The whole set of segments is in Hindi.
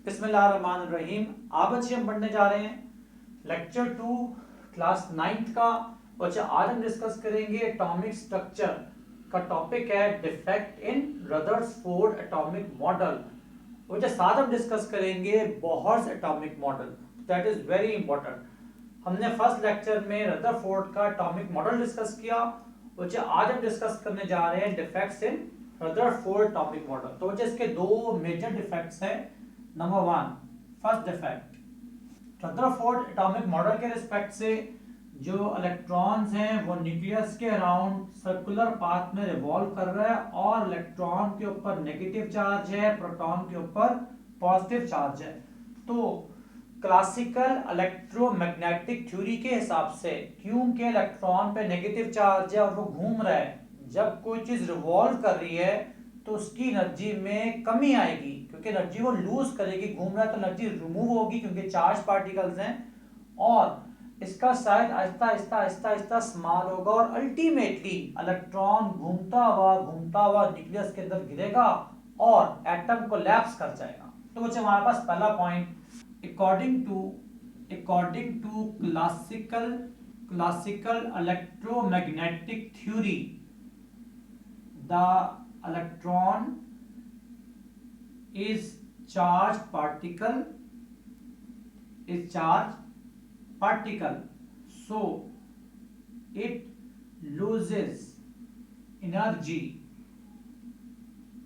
बिस्मिल्लाहिर्रहमानिर्रहीम। आज बच्चे हम पढ़ने जा रहे हैं लेक्चर 2 क्लास 9th का। बच्चे आज हम डिस्कस करेंगे एटॉमिक स्ट्रक्चर का टॉपिक है defect in Rutherford atomic model. बच्चे साथ हम डिस्कस करेंगे Bohr's atomic model, that is very important. हमने फर्स्ट लेक्चर में रदरफोर्ड का एटॉमिक मॉडल डिस्कस किया। बच्चे आज हम डिस्कस करने जा रहे हैं defects in Rutherford atomic model. तो बच्चे इसके दो मेजर डिफेक्ट्स हैं। Number 1, first defect, Rutherford atomic model के रिस्पेक्ट से जो इलेक्ट्रॉन्स हैं वो न्यूक्लियस के अराउंड सर्कुलर पाथ में रिवॉल्व कर रहा है और इलेक्ट्रॉन के ऊपर नेगेटिव चार्ज है, प्रोटॉन के ऊपर पॉजिटिव चार्ज है। तो क्लासिकल इलेक्ट्रोमैग्नेटिक थ्योरी के हिसाब से क्योंकि इलेक्ट्रॉन पे नेगेटिव चार्ज है और वो घूम रहा है, जब कोई चीज रिवॉल्व कर रही है तो उसकी एनर्जी में कमी आएगी, क्योंकि एनर्जी वो लूज करेगी। घूम रहा है तो एनर्जी रिमूव होगी क्योंकि चार्ज पार्टिकल्स हैं, और इसका साइज आहिस्ता आहिस्ता आहिस्ता आहिस्ता स्मॉल होगा और अल्टीमेटली इलेक्ट्रॉन घूमता हुआ न्यूक्लियस के अंदर गिरेगा और एटम कोलैप्स कर जाएगा। तो बच्चे हमारे पास पहला point, according to classical electromagnetic theory, the electron is charged particle, so it loses energy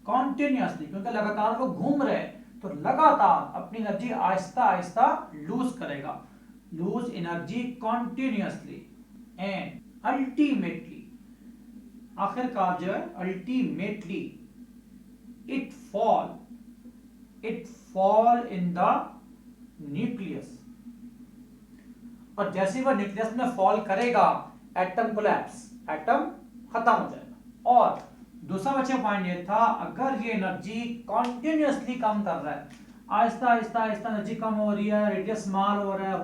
continuously, क्योंकि लगातार वो घूम रहे हैं तो लगातार अपनी एनर्जी आहिस्ता आहिस्ता लूज करेगा, lose energy continuously and ultimately, आखिरकार जो है ultimately it fall in the nucleus, और जैसे वह न्यूक्लियस में फॉल करेगा एटम कोलैप्स, एटम खत्म हो जाएगा। और दूसरा बच्चे पॉइंट ये था, अगर ये एनर्जी कॉन्टिन्यूसली कम कर रहा है, आहिस्ता आहिस्ता आहिस्ता एनर्जी कम हो रही है, रेडियस स्मॉल हो रहा है,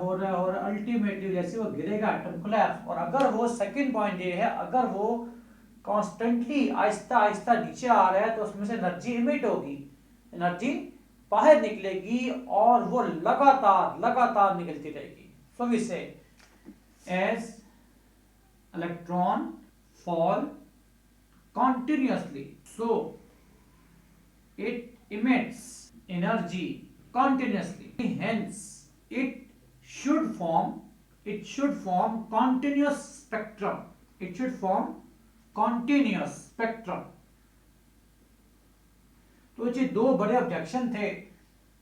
अल्टीमेटली जैसे वो गिरेगा एटम कोलैप्स। और अगर वो सेकंड पॉइंट ये है, अगर वो कॉन्स्टेंटली आहिस्ता आहिस्ता नीचे आ रहा है तो उसमें से एनर्जी इमिट होगी, एनर्जी बाहर निकलेगी और वो लगातार निकलती रहेगी। So we say as electron fall continuously, so it emits energy continuously, hence it should form continuous spectrum, तो ये दो बड़े ऑब्जेक्शन थे।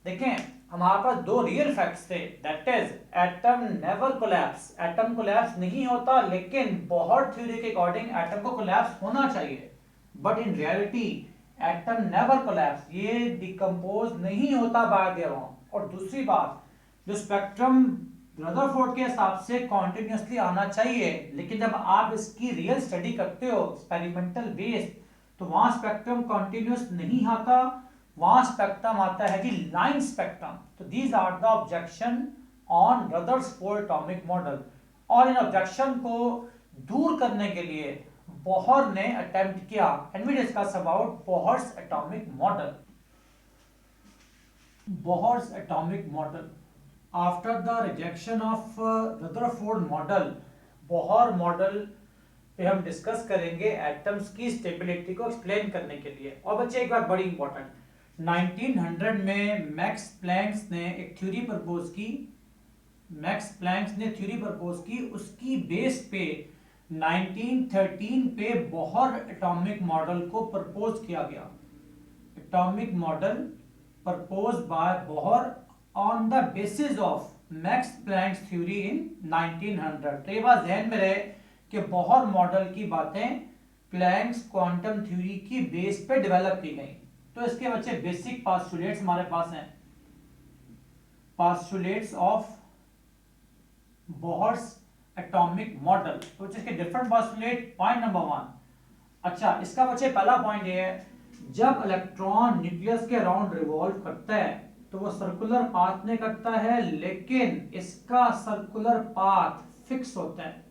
देखें हमारे पास दो रियल फैक्ट्स थे, that is atom never collapse, atom collapse नहीं होता, लेकिन बोहर थ्योरी के अकॉर्डिंग एटम को कोलैप्स होना चाहिए, but in reality atom never collapse, ये डिकम्पोज नहीं होता बाय देयर ओन। और दूसरी बात, जो स्पेक्ट्रम रदरफोर्ड के हिसाब से कॉन्टिन्यूसली आना चाहिए, लेकिन जब आप इसकी रियल स्टडी करते हो एक्सपेरिमेंटल बेस्ड, तो वहां स्पेक्ट्रम कॉन्टिन्यूस नहीं आता, वहां स्पेक्ट्रम आता है जी लाइन स्पेक्ट्रम। तो these are the objection on Rutherford atomic model, और इन ऑब्जेक्शन को दूर करने के लिए बोहर ने अटेम्प्ट किया, and we discuss about Bohr's atomic model. Bohr's atomic model, after the rejection of Rutherford model, Bohr model पे हम डिस्कस करेंगे एटम्स की स्टेबिलिटी को एक्सप्लेन करने के लिए। और बच्चे एक बात बड़ी इंपॉर्टेंट, 1900 में मैक्स प्लैंक्स ने एक थ्योरी प्रपोज की, उसकी बेस पे 1913 पे बोहर एटॉमिक मॉडल को प्रपोज किया गया। Atomic model propose by Bohr on the basis of Max Planck's theory in 1900। तो ये बात ध्यान में रहे कि बोहर मॉडल की बातें प्लैंक्स क्वांटम थ्योरी की बेस पे डेवलप की गई। तो इसके बच्चे बेसिक पास्टुलेट्स हमारे पास हैं, postulates of Bohr's atomic model. तो इसके डिफरेंट पास्टुलेट, पॉइंट नंबर 1, अच्छा इसका बच्चे पहला पॉइंट ये है, जब इलेक्ट्रॉन न्यूक्लियस के अराउंड रिवॉल्व करता है तो वो सर्कुलर पाथ में करता है, लेकिन इसका सर्कुलर पाथ फिक्स होता है,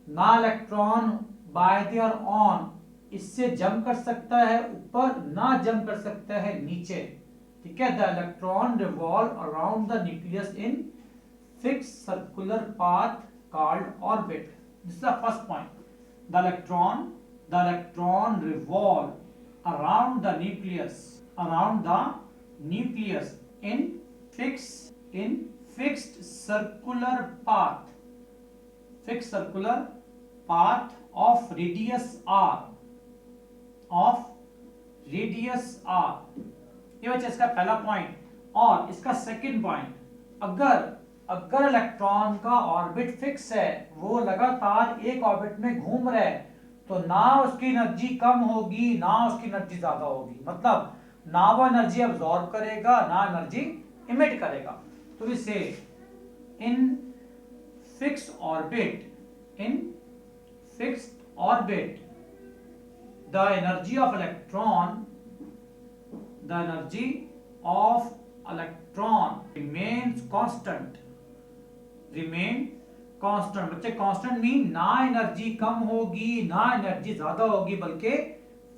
ना इलेक्ट्रॉन बाय देयर ऑन इससे जंप कर सकता है ऊपर, ना जंप कर सकता है नीचे। ठीक है, the electron revolve around the nucleus in fix circular path called orbit. This is the first point. The electron revolve around the nucleus in fixed circular path of radius r ये बच्चा इसका पहला पॉइंट। और इसका सेकंड पॉइंट, अगर इलेक्ट्रॉन का ऑर्बिट फिक्स है, वो लगातार एक ऑर्बिट में घूम रहा है, तो ना उसकी एनर्जी कम होगी ना उसकी एनर्जी ज्यादा होगी, मतलब ना वो एनर्जी अब्सॉर्ब करेगा ना एनर्जी इमिट करेगा। तो इसे in fixed orbit the energy of electron remains constant। बच्चे कांस्टेंट मीन ना एनर्जी कम होगी ना एनर्जी ज्यादा होगी, बल्कि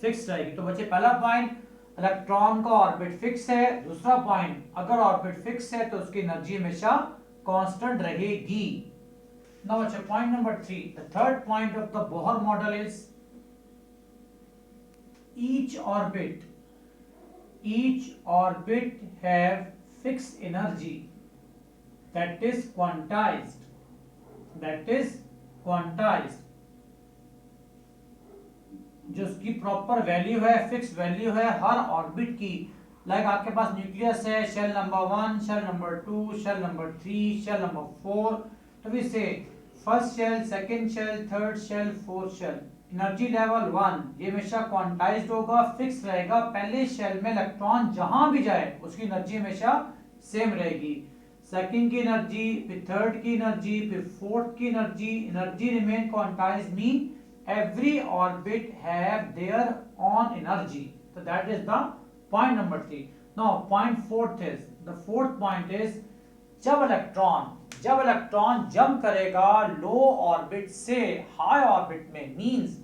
फिक्स रहेगी। तो बच्चे पहला पॉइंट, इलेक्ट्रॉन का ऑर्बिट फिक्स है। दूसरा पॉइंट, अगर ऑर्बिट फिक्स है तो उसकी एनर्जी हमेशा कांस्टेंट रहेगी। नाउ बच्चे point number 3, the third point of the Bohr model is each orbit have fixed energy that is quantized जो उसकी प्रॉपर वैल्यू है, फिक्स वैल्यू है हर ऑर्बिट की। लाइक आपके पास न्यूक्लियस है, shell number 1, shell number 2, shell number 3, shell number 4। तो भी से first shell, second shell, third shell, fourth shell, energy level 1 ये हमेशा क्वांटाइज्ड होगा, फिक्स रहेगा। पहले शेल में इलेक्ट्रॉन जहां भी जाए उसकी एनर्जी हमेशा सेम रहेगी। सेकंड की एनर्जी, फिर थर्ड की एनर्जी, फिर फोर्थ की energy remain quantized, mean every orbit have their own energy। so that is the point number 3। now the fourth point is जब इलेक्ट्रॉन जंप करेगा लो ऑर्बिट से हाई ऑर्बिट में, मींस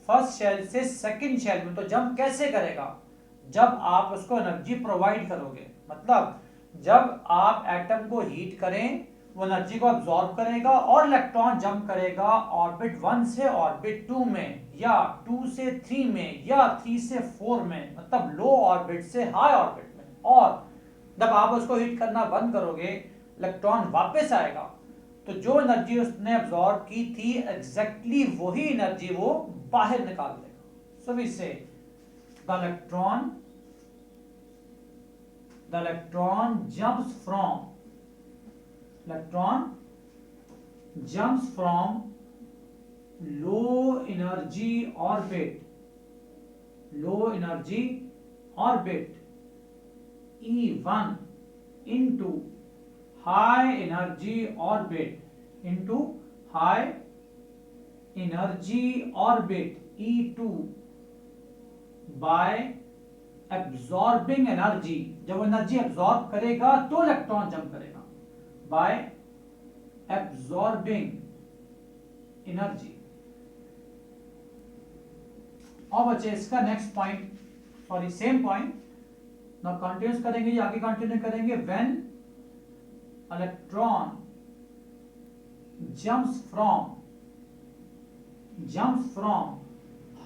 फर्स्ट शेल से सेकंड शेल में, तो जंप कैसे करेगा? जब आप उसको एनर्जी प्रोवाइड करोगे, मतलब जब आप एटम को हीट करें वो एनर्जी को अब्सॉर्ब करेगा और इलेक्ट्रॉन जंप करेगा ऑर्बिट 1 से ऑर्बिट 2 में, या 2 से 3 में, या 3 से 4 में, मतलब लो ऑर्बिट से हाई ऑर्बिट में। और जब आप उसको हीट करना बंद करोगे इलेक्ट्रॉन वापस आएगा, तो जो एनर्जी उसने अब्सॉर्ब की थी एग्जैक्टली वही एनर्जी वो बाहर निकाल देगा। सो वी से the electron jumps from low energy orbit E1 into high energy orbit E2 by absorbing energy। जब एनर्जी अब्सॉर्ब करेगा तो इलेक्ट्रॉन जंप करेगा, by absorbing energy। और बच्चे इसका next point, sorry same point, ना कंटिन्यूस करेंगे, ये आगे कंटिन्यू करेंगे। When electron jumps from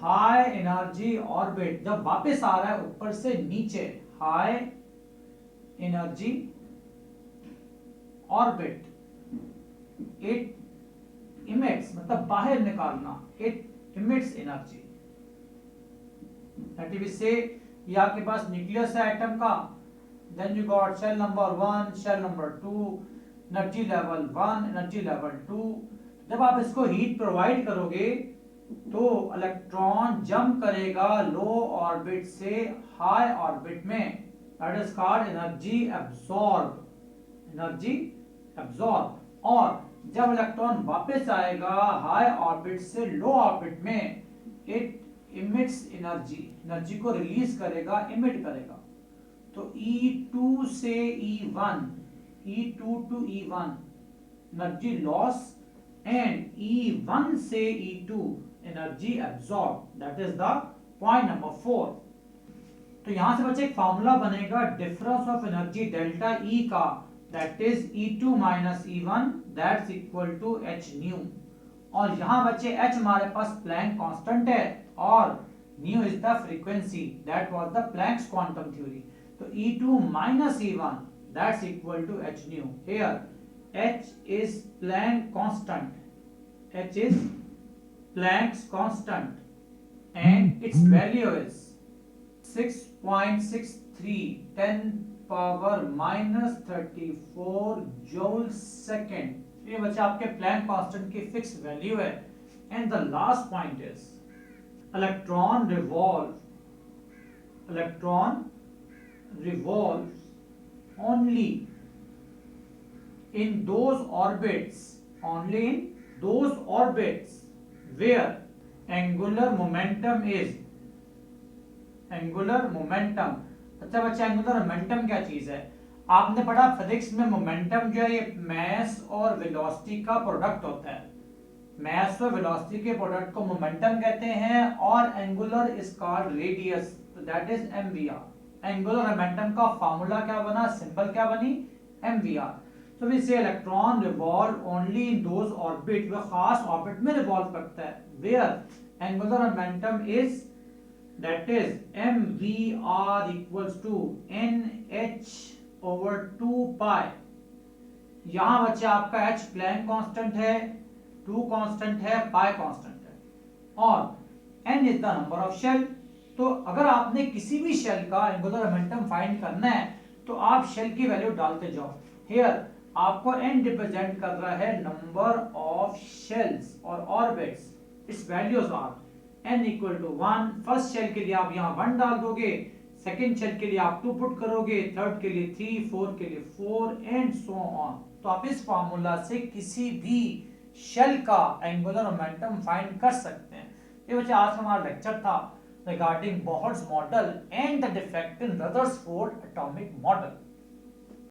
high energy orbit, जब वापस आ रहा है ऊपर से नीचे high energy orbit, it emits, मतलब बाहर निकालना, it emits energy. That is say ये आपके पास न्यूक्लियस है एटम का, then you got shell number 1, shell number 2, energy level 1, energy level 2। जब आप इसको हीट प्रोवाइड करोगे तो इलेक्ट्रॉन जंप करेगा लो ऑर्बिट से हाई ऑर्बिट में, that is called energy absorb. और जब इलेक्ट्रॉन वापस आएगा हाई ऑर्बिट से लो ऑर्बिट में, इट इमिट्स एनर्जी को रिलीज करेगा, इमिट करेगा। तो E2 से E1, E2 to E1 energy loss, and E1 से E2 energy absorb. That is the point number 4। तो यहां से बच्चे एक फार्मूला बनेगा difference of energy delta E का, that is E2 minus E1 that's equal to h nu. और यहां बच्चे h हमारे पास प्लैंक कांस्टेंट है और nu is the frequency, that was the Planck's quantum theory. तो E2 minus E1 that's equal to h nu. Here h is Planck constant. H is Planck's constant and its value is 6.63 10 power minus 34 joule second. ये बच्चा आपके प्लैंक कांस्टेंट की फिक्स वैल्यू है। And the last point is electron revolves only in those orbits where angular momentum अच्छा बच्चा एंगुलर मोमेंटम क्या चीज है? आपने पढ़ा फिजिक्स में मोमेंटम जो है ये मास और वेलोसिटी का प्रोडक्ट होता है। मास और वेलोसिटी के प्रोडक्ट को मोमेंटम कहते हैं और angular is called radius, that is mvr। Angular momentum का फार्मूला क्या बना, सिंबल क्या बनी, mvr। तो we say electron revolve only in those orbit, वह खास ऑर्बिट में रिवॉल्व करता है where angular momentum is that is mvr equals to nh/2 pi. यहां बच्चे आपका h प्लैंक कांस्टेंट है, 2 कांस्टेंट है, पाई कांस्टेंट है और n is the number of shell. तो अगर आपने किसी भी शेल का एंगुलर मोमेंटम फाइंड करना है तो आप शेल की वैल्यू डालते जाओ। हियर आपको n रिप्रेजेंट कर रहा है नंबर ऑफ शेल्स और orbits, its values are n equal to 1। First shell के लिए आप यहाँ 1 डाल दोगे, सेकेंड शेल के लिए आप 2 पुट करोगे, थर्ड के लिए 3, फोर्थ के लिए 4 एंड सो ऑन। तो आप इस फार्मूला से किसी भी शेल का एंगुलर मोमेंटम फाइंड कर सकते हैं। ये बच्चे आज हमारा लेक्चर था regarding Bohr's model and the defect in Rutherford atomic model.